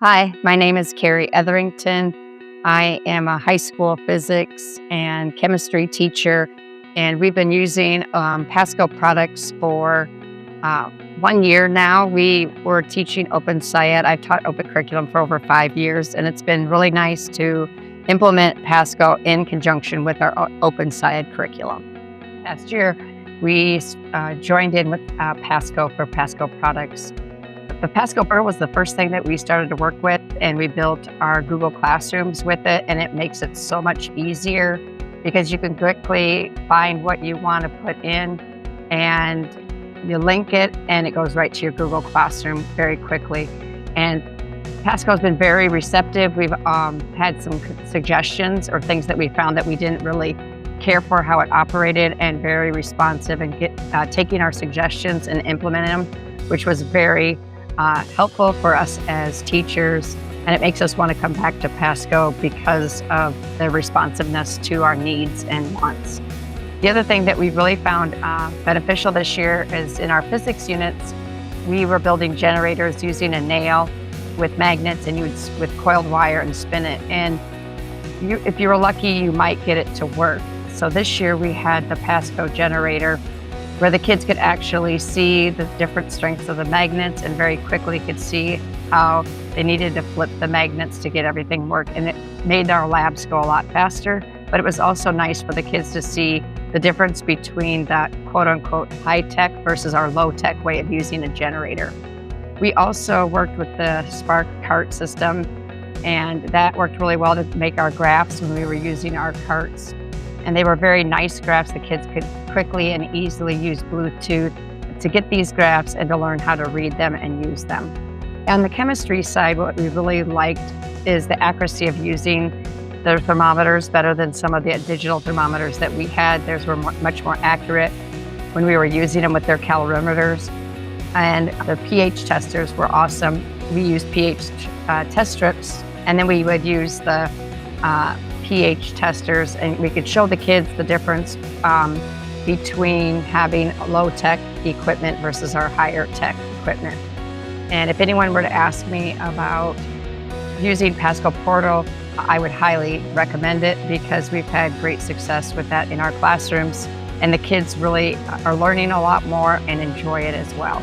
Hi, my name is Kari Etherington. I am a high school physics and chemistry teacher, and we've been using PASCO products for 1 year now. We were teaching OpenSciEd. I've taught open curriculum for over 5 years, and it's been really nice to implement PASCO in conjunction with our OpenSciEd curriculum. Last year, we joined in with PASCO for PASCO products. The PASCO Portal was the first thing that we started to work with, and we built our Google Classrooms with it, and it makes it so much easier because you can quickly find what you want to put in and you link it and it goes right to your Google Classroom very quickly. And PASCO has been very receptive. We've had some suggestions or things that we found that we didn't really care for how it operated, and very responsive and taking our suggestions and implementing them, which was very helpful for us as teachers, and it makes us want to come back to PASCO because of the responsiveness to our needs and wants. The other thing that we really found beneficial this year is in our physics units, we were building generators using a nail with magnets, and with coiled wire and spin it. And if you were lucky, you might get it to work. So this year we had the PASCO generator where the kids could actually see the different strengths of the magnets and very quickly could see how they needed to flip the magnets to get everything work. And it made our labs go a lot faster, but it was also nice for the kids to see the difference between that quote unquote high tech versus our low tech way of using a generator. We also worked with the Spark cart system, and that worked really well to make our graphs when we were using our carts. And they were very nice graphs. The kids could quickly and easily use Bluetooth to get these graphs and to learn how to read them and use them. On the chemistry side, what we really liked is the accuracy of using the thermometers better than some of the digital thermometers that we had. Theirs were much more accurate when we were using them with their calorimeters. And the pH testers were awesome. We used pH test strips, and then we would use the pH testers, and we could show the kids the difference between having low-tech equipment versus our higher-tech equipment. And if anyone were to ask me about using PASCO Portal, I would highly recommend it because we've had great success with that in our classrooms, and the kids really are learning a lot more and enjoy it as well.